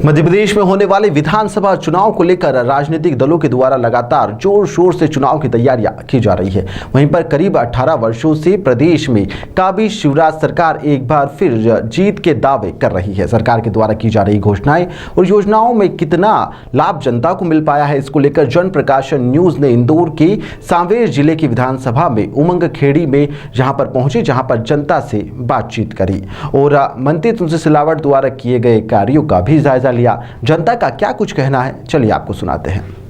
मध्य प्रदेश में होने वाले विधानसभा चुनाव को लेकर राजनीतिक दलों के द्वारा लगातार जोर शोर से चुनाव की तैयारियां की जा रही है। वहीं पर करीब 18 वर्षों से प्रदेश में काबिज शिवराज सरकार एक बार फिर जीत के दावे कर रही है। सरकार के द्वारा की जा रही घोषणाएं और योजनाओं में कितना लाभ जनता को मिल पाया है, इसको लेकर जन प्रकाशन न्यूज ने इंदौर के सांवेर जिले की विधानसभा में उमंग खेड़ी में जहां पर पहुंचे, जहां पर जनता से बातचीत करी और मंत्री तुलसी सिलावट द्वारा किए गए कार्यों का भी जायजा लिया। जनता का क्या कुछ कहना है, चलिए आपको सुनाते हैं।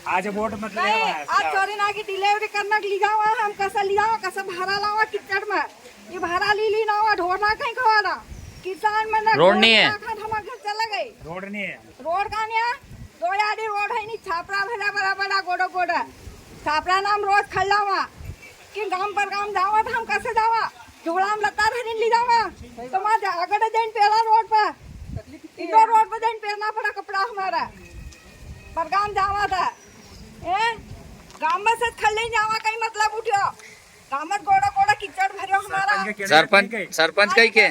आज वोट मत ले आज चोरी ना की डिलीवरी करना के लिया हुआ हम कैसे लिया कैसे भाड़ा लावा किचड़ में ये भाड़ा ली ना हुआ ढोरना कहीं खवाना किसान में रोड नहीं है, हम घर चले गए रोड नहीं है, रोड का नहीं है, दो यारी रोड है नहीं, छापरा भरा बड़ा बड़ा गोडो गोडा छापरा नाम रोज खल्ला हुआ कि गांव पर गांव जावा तो हम कैसे जावा झोला में लता धरी ली जावा तो वहाँ अगड़े दिन पहला रोड पर इधर रोड पर दिन पहनना पड़ा कपड़ा हमारा पर गांव जावा था गांव में से खल्ले जावा कहीं मतलब उठो गांव में गोड़ा गोड़ा कीचड़ भरियो हमारा सरपंच कहीं के सरपंच कहीं के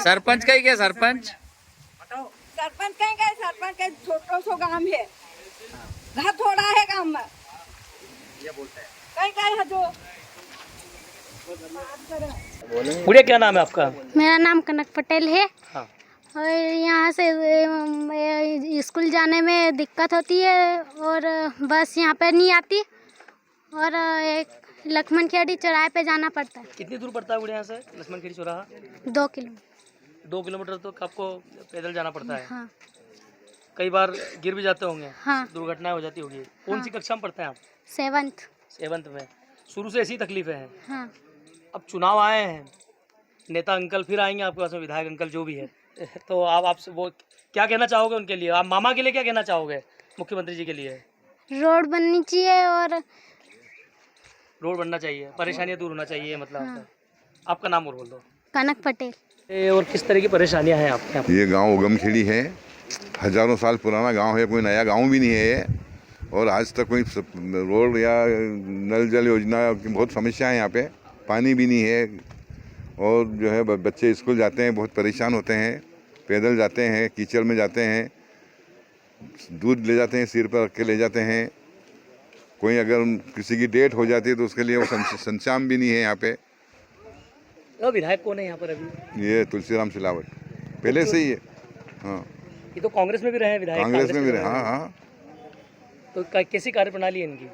सरपंच कहीं के सरपंच के छोटो सो गांव है, घर थोड़ा है गांव में कहीं कहीं है जो पूरे। क्या नाम है आपका? मेरा नाम कनक पटेल है। हाँ। और यहाँ से स्कूल जाने में दिक्कत होती है और बस यहाँ पर नहीं आती और एक लक्ष्मण खेड़ी चौराहे पे जाना पड़ता है। कितनी दूर पड़ता है यहाँ से लक्ष्मण खेड़ी चौराहा? 2 किलोमीटर। 2 किलोमीटर तो आपको पैदल जाना पड़ता है। हाँ। कई बार गिर भी जाते होंगे। हाँ। दुर्घटनाएं हो जाती होगी। कौन सी कक्षा में पढ़ते हैं आप? 7th में। शुरू से ऐसी तकलीफें हैं? हाँ। अब चुनाव आए हैं, नेता अंकल फिर आएंगे आपके पास में, विधायक अंकल जो भी है, तो आप आपसे वो क्या कहना चाहोगे उनके लिए? आप मामा के लिए क्या कहना चाहोगे? मुख्यमंत्री जी के लिए रोड बननी चाहिए और रोड बनना चाहिए, परेशानियां दूर होना चाहिए मतलब। हाँ। आपका नाम और बोल दो। कनक पटेल। और किस तरह की परेशानियां हैं आपके यहाँ? ये गांव उगमखेड़ी है, हजारों साल पुराना गांव है, कोई नया गांव भी नहीं है ये। और आज तक कोई रोड या नल जल योजना की बहुत समस्या है यहाँ पे, पानी भी नहीं है। और जो है बच्चे स्कूल जाते हैं बहुत परेशान होते हैं, पैदल जाते हैं, कीचड़ में जाते हैं, दूध ले जाते हैं, सिर पर रख के ले जाते हैं। कोई अगर किसी की डेट हो जाती है तो उसके लिए वो संचाम भी नहीं है यहाँ पे। विधायक कौन है यहाँ पर अभी? ये तुलसीराम सिलावट पहले से ही है। हाँ, ये तो कांग्रेस में भी रहे विधायक। कांग्रेस में भी रहे। हाँ हाँ। तो कैसी कार्यप्रणाली है इनकी?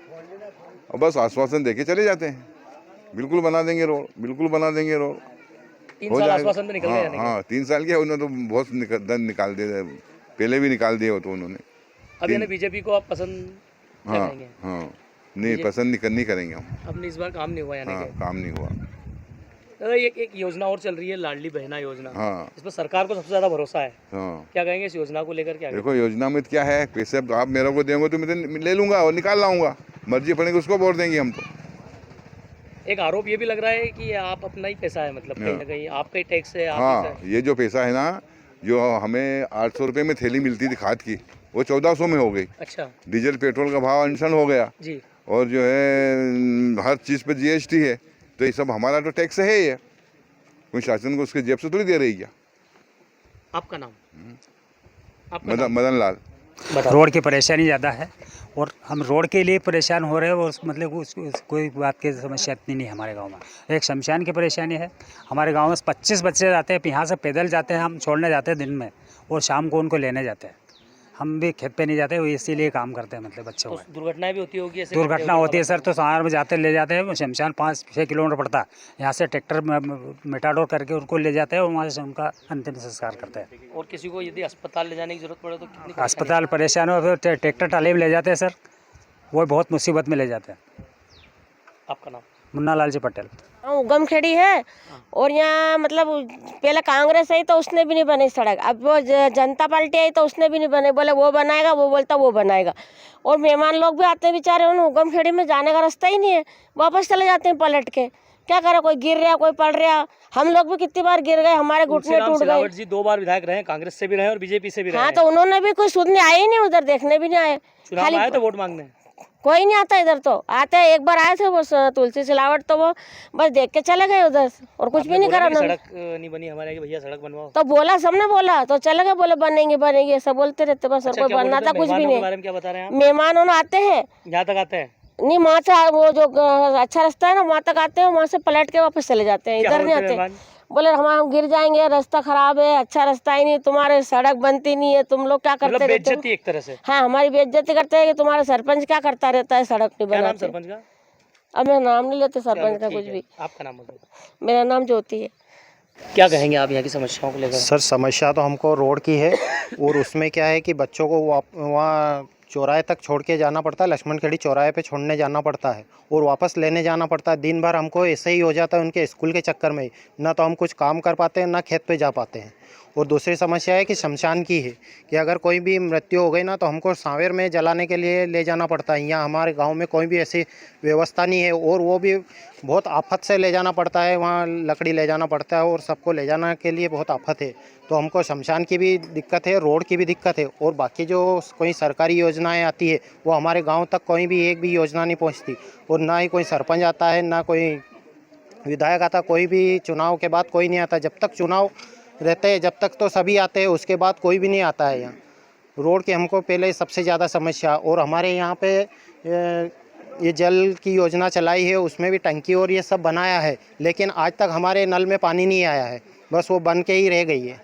और बस आश्वासन देके चले जाते हैं, बिल्कुल बना देंगे रोड, बिल्कुल बना देंगे रोड। 3 साल आश्वासन में निकल गए। हाँ 3 साल के उन्होंने तो बहुत दंड निकाल दिए, पहले भी निकाल दिए हो तो उन्होंने। अब यानी बीजेपी को आप पसंद करेंगे? हाँ नहीं, पसंद नहीं करेंगे हम। अब इस बार काम नहीं हुआ यानी? हाँ, काम नहीं हुआ। एक योजना और चल रही है, लाडली बहना योजना। हाँ। इस पर सरकार को सबसे ज्यादा भरोसा है। हाँ। क्या कहेंगे इस योजना को लेकर? क्या देखो योजना में क्या है, पैसे आप मेरे को देंगे तो मैं ले लूंगा और निकाल लाऊंगा, मर्जी पड़ेगी उसको वोट देंगे हम तो। एक आरोप ये भी लग रहा है कि आप अपना ही पैसा है, मतलब कहीं ना कहीं आपका ही टैक्स है। हाँ, ये जो पैसा है ना, जो हमें 800 रुपये में थैली मिलती थी खाद की, वो 1400 में हो गई। अच्छा। डीजल पेट्रोल का भाव अनशन हो गया जी। और जो है हर चीज़ पे GST है, तो ये सब हमारा तो टैक्स है ये, कोई शासन को उसके जेब से थोड़ी दे रही क्या। आपका नाम? मदन लाल। रोड की परेशानी ज़्यादा है और हम रोड के लिए परेशान हो रहे हैं और मतलब कोई बात की समस्या इतनी नहीं है हमारे गांव में। एक शमशान की परेशानी है हमारे गांव में, 25 बच्चे जाते हैं यहाँ से पैदल जाते हैं, हम छोड़ने जाते हैं दिन में और शाम को उनको लेने जाते हैं। हम भी खेत पे नहीं जाते, वो इसीलिए काम करते हैं मतलब बच्चों को। दुर्घटनाएं भी होती होगी ऐसे? दुर्घटना होती है सर, तो शहर में जाते ले जाते हैं, शमशान 5-6 किलोमीटर पड़ता है, यहाँ से ट्रैक्टर मेटाडोर करके उनको ले जाते हैं और वहाँ से उनका अंतिम संस्कार करते हैं। और किसी को यदि अस्पताल ले जाने की जरूरत पड़े तो कितनी? अस्पताल परेशान हो तो ट्रैक्टर ट्राली में ले जाते हैं सर, वो बहुत मुसीबत में ले जाते हैं। आपका नाम? मुन्ना लाल जी पटेल। उगम खेड़ी है और यहाँ मतलब पहले कांग्रेस आई तो उसने भी नहीं बनाई सड़क, अब वो जनता पार्टी आई तो उसने भी नहीं बनाई, बोले वो बनाएगा, वो बोलता वो बनाएगा। और मेहमान लोग भी आते हैं बेचारे, उन्हें उगम खेड़ी में जाने का रास्ता ही नहीं है, वापस चले जाते हैं पलट के। क्या करे, कोई गिर रहा कोई पड़ रहा, हम लोग भी कितनी बार गिर गए, हमारे घुटने टूट गए। सिलावट जी 2 बार विधायक रहे, कांग्रेस से भी रहे और बीजेपी से भी रहे। हाँ, तो उन्होंने भी कुछ सुनने आए ही नहीं, उधर देखने भी नहीं आए। चुनाव आए तो वोट मांगने कोई नहीं आता इधर, तो आते एक बार आए थे वो तुलसी सिलावट, तो वो बस देख के चले गए उधर और कुछ भी नहीं करा। सड़क नहीं बनी हमारे कि भैया सड़क बनवाओ, तो बोला, सबने बोला तो चले गए, बोले बनेंगे बनेंगे, सब बोलते रहते बस। और कोई बनना था कुछ भी नहीं। बारे में क्या बता रहे हैं? मेहमान उन्होंने आते हैं, यहाँ तक आते हैं नहीं वहाँ से वो जो अच्छा रास्ता है ना वहाँ तक आते हैं, वहाँ से पलट के वापस चले जाते हैं, इधर नहीं आते। बोले हम गिर जाएंगे, रास्ता खराब है, अच्छा रास्ता ही नहीं, तुम्हारे सड़क बनती नहीं है, तुम लोग क्या करते रहते हो? एक तरह से हाँ, हमारी बेइज्जती करते हैं कि तुम्हारा सरपंच क्या करता रहता है, सड़क नहीं बनाते। सरपंच का अब मैं नाम नहीं लेते सरपंच का कुछ भी। आपका नाम बताइए। मेरा नाम ज्योति है। क्या कहेंगे आप यहाँ की समस्याओं को लेकर? सर, समस्या तो हमको रोड की है और उसमें क्या है कि बच्चों को वहाँ चौराहे तक छोड़ के जाना पड़ता है, लक्ष्मण खेड़ी चौराहे पे छोड़ने जाना पड़ता है और वापस लेने जाना पड़ता है। दिन भर हमको ऐसे ही हो जाता है उनके स्कूल के चक्कर में, ना तो हम कुछ काम कर पाते हैं ना खेत पे जा पाते हैं। और दूसरी समस्या है कि शमशान की है कि अगर कोई भी मृत्यु हो गई ना तो हमको सांवेर में जलाने के लिए ले जाना पड़ता है। यहाँ हमारे गांव में कोई भी ऐसी व्यवस्था नहीं है और वो भी बहुत आफत से ले जाना पड़ता है, वहाँ लकड़ी ले जाना पड़ता है और सबको ले जाने के लिए बहुत आफत है। तो हमको शमशान की भी दिक्कत है, रोड की भी दिक्कत है और बाकी जो कोई सरकारी योजनाएँ आती है वो हमारे गाँव तक कोई भी एक भी योजना नहीं पहुँचती और ना ही कोई सरपंच आता है ना कोई विधायक आता। कोई भी चुनाव के बाद कोई नहीं आता, जब तक चुनाव रहते हैं जब तक तो सभी आते हैं, उसके बाद कोई भी नहीं आता है। यहाँ रोड की हमको पहले सबसे ज़्यादा समस्या। और हमारे यहाँ पे ये जल की योजना चलाई है, उसमें भी टंकी और ये सब बनाया है, लेकिन आज तक हमारे नल में पानी नहीं आया है, बस वो बन के ही रह गई है।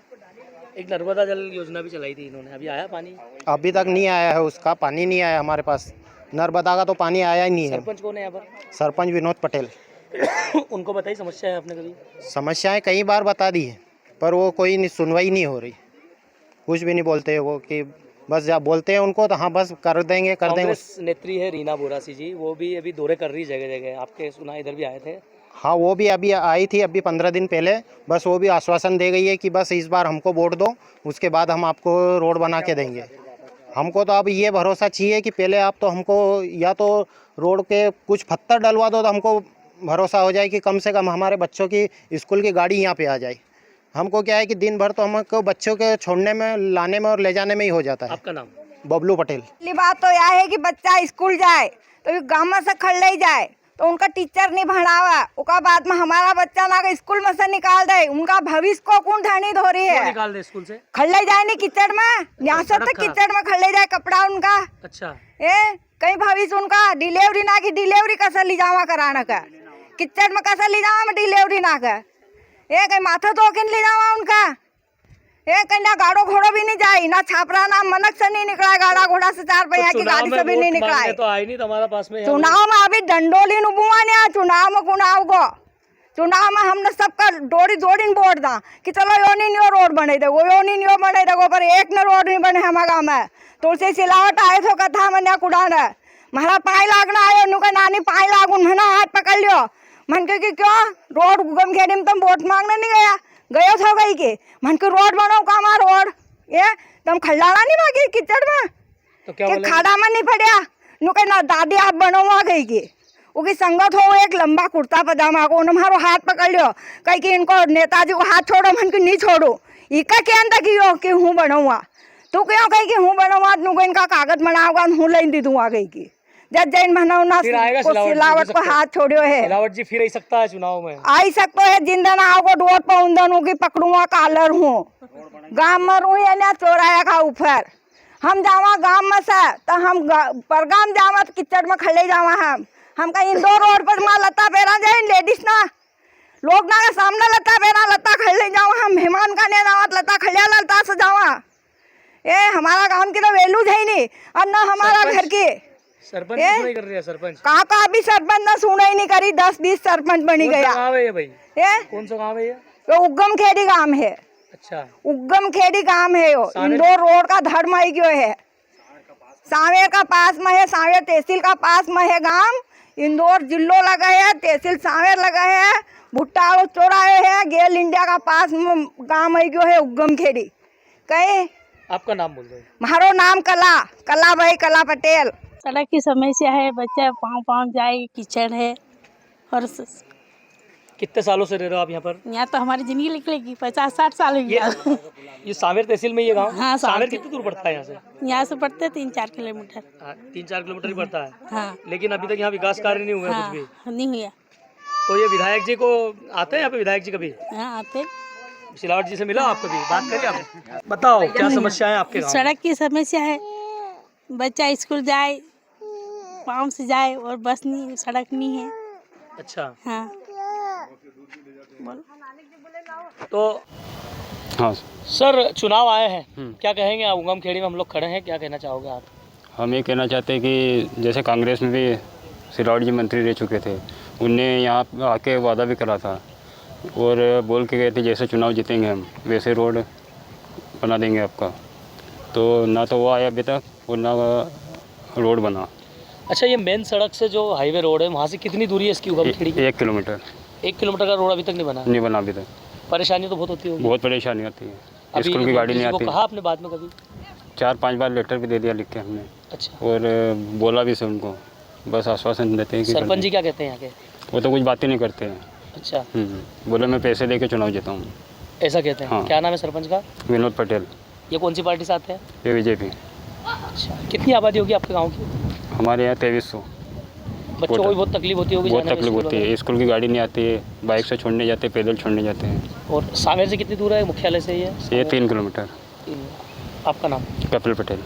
एक नर्मदा जल योजना भी चलाई थी इन्होंने, अभी आया पानी? अभी तक नहीं आया है, उसका पानी नहीं आया हमारे पास। नर्मदा का तो पानी आया ही नहीं है। सरपंच कौन है यहाँ पर? सरपंच विनोद पटेल। उनको बताई समस्या है आपने कभी? समस्याएं कई बार बता दी है पर वो कोई सुनवाई नहीं हो रही, कुछ भी नहीं बोलते वो कि बस जब बोलते हैं उनको तो हाँ बस कर देंगे। कांग्रेस नेत्री है रीना बोरासी जी, वो भी अभी दौरे कर रही जगह जगह, आपके सुना इधर भी आए थे? हाँ, वो भी अभी आई थी, अभी 15 दिन पहले। बस वो भी आश्वासन दे गई है कि बस इस बार हमको वोट दो, उसके बाद हम आपको रोड बना के देंगे। हमको तो अब ये भरोसा चाहिए कि पहले आप तो हमको या तो रोड के कुछ पत्थर डलवा दो तो हमको भरोसा हो जाए कि कम से कम हमारे बच्चों की स्कूल की गाड़ी यहाँ पे आ जाए। हमको क्या है कि दिन भर तो हमको बच्चों के छोड़ने में, लाने में और ले जाने में ही हो जाता है। आपका नाम? बबलू पटेल। पहली बात तो यह है कि बच्चा स्कूल जाए तो गाँव में से खड़ ले जाए तो उनका टीचर नहीं भणावा, उसका बाद में हमारा बच्चा ना स्कूल में से निकाल दे, उनका भविष्य को कौन ढानी धो रही है? निकाल दे स्कूल से? खड़ ले जाए नहीं कीचड़ में, यहाँ से तक कीचड़ में खड़ ले जाए कपड़ा उनका। अच्छा, कहीं भविष्य उनका डिलीवरी ना की, डिलीवरी कैसे ले जावा कराना का, कीचड़ में कैसे ले जावा में डिलीवरी ना का, कहीं माथा तो ले जावा उनका, कहीं ना गाड़ो घोड़ो भी नहीं जाए, ना छापरा ना मनक से नहीं निकला, गाड़ा घोड़ा से 4 पहिया की गाड़ी से भी नहीं निकला। तो आई नहीं तुम्हारा पास में? चुनाव में अभी डंडोली नुबुआ ने चुनाव में कुनाव को, चुनाव में हमने सबका डोरी जोड़ी वोट दा कि चलो योनी नियो रोड बने दे, वो योनी नियो बने दे, पर एक न रोड नहीं बने हमारे गाँव में। तुलसी सिलावट आए तो कथा मन कुड़ान महारा पाई लागना आयो, नुका नानी पाई लागून मना हाथ पकड़ लियो, मन के क्यों रोड उगम खेड़ी में तुम वोट मांगने नहीं गयो था गई के, मन के रोड बनाओ कामा रोड, ये तुम खल्लाना नहीं मांगी कीचड़ में, तो क्या खाड़ा में नहीं पड़िया, नुके ना दादी आप बनवा गई की, उनकी संगत हो एक लंबा कुर्ता पजामा को, उन्होंने हाथ पकड़ लियो, कहीं कि इनको नेताजी को हाथ छोड़ो, मन की नहीं छोड़ो, इका क्या अंदर कियो कि हूँ बनवा, तू क्यों कही कि हूँ बनवा, नुको इनका कागज बनाऊंगा, हूँ लाइन दी दूंगा गई की, जब जैन बनाऊना सिलावट को हाथ छोड़ियो है। सिलावट जी फिर आ सकता है चुनाव में? आई सकता है, जिंदन आओगे रोड पर उन्दन की पकड़ूंगा कालर हूँ, गाँव में रू या चौराया का ऊपर हम जावा गाँव में से, तो हम परगाम जावा तो किचड़ में खड़े जावा, हम कहीं इंदौर रोड पर माँ लता पहरा जाए लेडीज ना, लोग ना के सामने लता पहरा, लता खड़े जावा, हम मेहमान का नहीं जावा लता खड़िया लता से जावा, हमारा गाँव की तो वैल्यू है ही नहीं, और न हमारा घर की। सरपंच नहीं कर रही है? सरपंच का भी सरपंच ना सुना ही नहीं करी, 10-20 सरपंच बनी गया। गाँव है ये भाई? कौन सा गाँव है ये? तो उगम खेड़ी गांव है। अच्छा, उगम खेड़ी गांव है यो, इंदौर रोड का धर्म क्यों है, सांवेर का पास में है, सांवेर तहसील का पास में है गांव, इंदौर जिलो लगा है, तहसील सांवेर लगा है, भुट्टाड़ो चौराहे है, गेल इंडिया का पास गांव है गयो है उगम खेड़ी। कहीं आपका नाम बोल दो। मारो नाम कला भाई कला पटेल। सड़क की समस्या है, बच्चा पाँव जाए, कीचड़ है। और कितने सालों से रह रहे हो आप यहाँ पर? यहाँ तो हमारी जिंदगी निकलेगी 50-60 साल हो गया। ये सांवेर तहसील में ये गाँव? हाँ, सांवेर कितनी दूर पड़ता है यहाँ से? यहाँ से पड़ते 3-4 किलोमीटर। 3-4 किलोमीटर ही पड़ता है। हाँ, लेकिन अभी तक यहाँ विकास कार्य नहीं हुए हाँ, कुछ भी। नहीं हुआ। तो ये विधायक जी को आते हैं यहाँ पे? विधायक जी कभी हाँ, आते। सिलावट जी से मिला आप कभी? बात करिए आप। बताओ क्या समस्या है आपके गाँव? सड़क की समस्या है, बच्चा स्कूल जाए पाँव से जाए और बस नहीं, सड़क नहीं है। अच्छा, हाँ तो हाँ सर चुनाव आए हैं, क्या कहेंगे आप? उगम खेड़ी में हम लोग खड़े हैं, क्या कहना चाहोगे आप? हम ये कहना चाहते हैं कि जैसे कांग्रेस में भी सिलावट जी मंत्री रह चुके थे, उनने यहाँ आके वादा भी करा था और बोल के गए थे जैसे चुनाव जीतेंगे हम वैसे रोड बना देंगे आपका। तो ना तो वो आया अभी तक और ना रोड बना। अच्छा, ये मेन सड़क से जो हाईवे रोड है वहाँ से कितनी दूरी है इसकी उगम खेड़ी की? 1 किलोमीटर। 1 किलोमीटर का रोड अभी तक नहीं बना? नहीं बना अभी तक। परेशानी तो बहुत होती होगी। बहुत परेशानी आती है, अभी स्कूल की गाड़ी नहीं आती। कहा आपने बाद में कभी? 4-5 बार लेटर भी दे दिया लिख के हमने। अच्छा, और बोला भी से उनको, बस आश्वासन देते हैं कि सरपंच जी क्या कहते हैं यहाँ के? वो तो कुछ बातें नहीं करते हैं। अच्छा, बोले मैं पैसे लेके चुनाव जीता हूँ, ऐसा कहते हैं? हाँ। क्या नाम है सरपंच का? विनोद पटेल। ये कौन सी पार्टी से आते हैं? ये बीजेपी। अच्छा, कितनी आबादी होगी आपके गाँव की? हमारे यहाँ 2300। बच्चों को भी बहुत तकलीफ होती होगी? बहुत जाने में तकलीफ स्कूल होती है, स्कूल की गाड़ी नहीं आती है, बाइक से छोड़ने जाते हैं, पैदल छोड़ने जाते हैं। वगैरह? और सांवेर से कितनी दूर है मुख्यालय से ये? 3 किलोमीटर। आपका नाम? कपिल पटेल।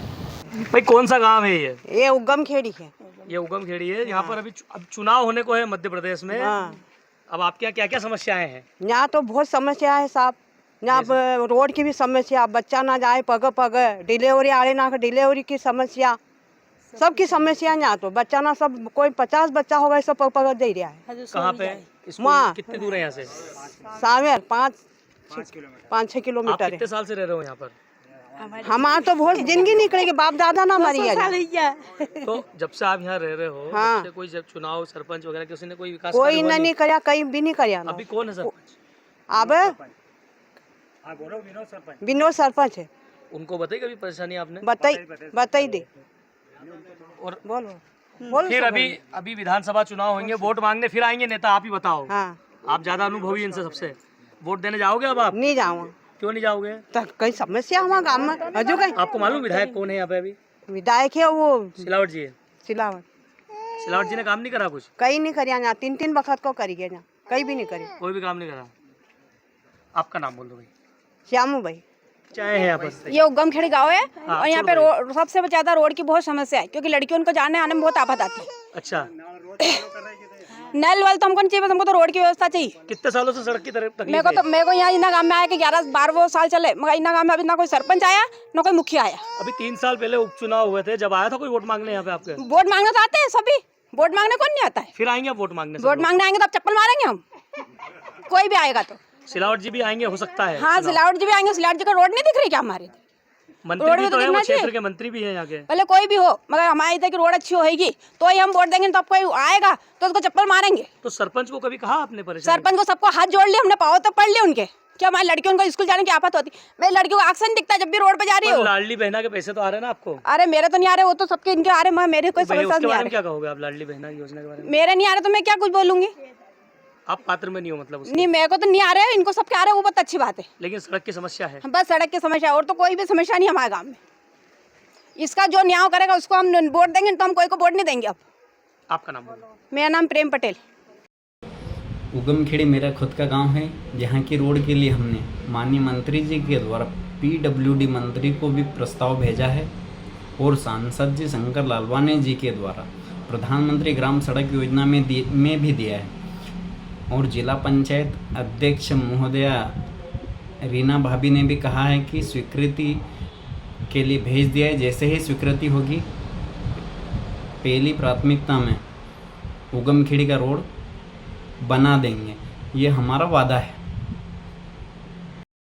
भाई कौन सा गांव है ये? ये उगम खेड़ी है। ये उगम खेड़ी है। यहाँ पर अभी अब चुनाव होने को है मध्य प्रदेश में। अब आपके यहाँ क्या क्या समस्याएं हैं? यहाँ तो बहुत समस्या है साहब। यहाँ पर रोड की भी समस्या, बच्चा ना जाए पग डिलीवरी आए ना डिलीवरी की समस्या, सबकी समस्या है। यहाँ तो बच्चा ना सब कोई 50 बच्चा होगा सब पग दे रहा है। कहाँ पे? वहाँ। कितनी दूर है यहाँ से? सांवेर 5-6 आप किलोमीटर है। कितने साल से रह रहे हो यहाँ पर? हमारा तो बहुत जिंदगी निकलेगी, बाप दादा ना मरी है। तो जब से आप यहाँ रह रहे हो, हाँ। जब से कोई जब चुनाव सरपंच वगैरह किसी ने कोई विकास कोई कार्य हुआ नहीं कराया, कहीं भी नहीं कराया। अभी कौन है सरपंच? अब विनोद सरपंच है। उनको बताई कभी परेशानी आपने? बताई दे। और बोलो फिर अभी विधानसभा चुनाव होंगे, वोट मांगने फिर आएंगे नेता, आप ही बताओ। हाँ। आप ज्यादा अनुभवी इनसे सबसे, वोट देने जाओगे अब आप? नहीं जाऊँ क्यों नहीं जाओगे? तो कई समस्या हमारे गाँव में हजू कहीं। आपको मालूम विधायक कौन है यहाँ पे अभी? विधायक है वो सिलावट जी है। सिलावट। सिलावट जी ने काम नहीं करा कुछ? कहीं नहीं करिया यहाँ, 3 वक्त को करी गया, कहीं भी नहीं करी। कोई भी काम नहीं करा। आपका नाम बोल दो भाई। श्यामू भाई। चाहे है यहाँ पर? ये उगम खेड़ी गाँव है। हाँ, और यहाँ पे सबसे ज्यादा रोड की बहुत समस्या है, क्योंकि लड़कियों को जाने आने में बहुत आफत आती है। अच्छा, नल वल तो हमको नहीं चाहिए, बस हमको तो रोड की व्यवस्था चाहिए। कितने सालों से सड़क की तरफ तकलीफ मेरे को यहाँ इना गाँव में आया कि 11-12 साल चले, मगर इना गाँव में अभी ना कोई सरपंच आया ना कोई मुखिया आया। अभी 3 साल पहले उपचुनाव हुए थे, जब आया था कोई वोट मांगने यहाँ पे आपके? वोट मांगने तो आते हैं सभी, वोट मांगने कौन नहीं आता है? फिर आएंगे वोट मांगने? वोट मांगने आएंगे तो आप चप्पल मारेंगे हम, कोई भी आएगा तो। सिलावट जी भी आएंगे हो सकता है? हाँ, सिलावट जी भी आएंगे। सिलावट जी का रोड नहीं दिख रही क्या हमारे? मंत्री भी तो है, वो क्षेत्र के मंत्री भी है यहाँ के। पहले कोई भी हो, मगर हमारी तक रोड अच्छी होगी तो ही हम वोट देंगे। तो अब कोई आएगा तो उसको चप्पल मारेंगे। तो सरपंच को कभी कहा आपने परेशान? सरपंच को सबको हाथ जोड़ लिया हमने, पाव तो पढ़ लिया उनके कि हमारी लड़कियों को स्कूल जाने की आफत होती। मेरी लड़कियों को आक्सन दिखता है जब भी रोड पे जा रही हो। लाडली बहना के पैसे तो आ रहे हैं ना आपको? अरे मेरे तो नहीं आ रहे, वो तो सबके इनके आ रहे, मगर मेरे कोई समस्या नहीं आ रही। क्या कहोगे आप लाडली बहना की योजना के बारे में? मेरे नहीं आ रहे तो मैं क्या कुछ बोलूंगी? आप पात्र में नहीं हो मतलब उसके? नहीं, मेरे को तो नहीं आ रहे, इनको सबके आ रहे, वो बहुत अच्छी बात है। लेकिन सड़क की समस्या है। बस सड़क की समस्या, और तो कोई भी समस्या नहीं हमारे गाँव में। इसका जो न्याय करेगा उसको हम वोट देंगे, तो हम कोई को वोट नहीं देंगे। अब आपका नाम बोलो। मेरा नाम प्रेम पटेल। उगम खेड़ी मेरा खुद का गांव है, जहां की रोड के लिए हमने माननीय मंत्री जी के द्वारा PWD मंत्री को भी प्रस्ताव भेजा है और सांसद जी शंकर लालवानी जी के द्वारा प्रधानमंत्री ग्राम सड़क योजना में भी दिया है। और जिला पंचायत अध्यक्ष महोदया रीना भाभी ने भी कहा है कि स्वीकृति के लिए भेज दिया है। जैसे ही स्वीकृति होगी, पहली प्राथमिकता में उगम खेड़ी का रोड बना देंगे, ये हमारा वादा है।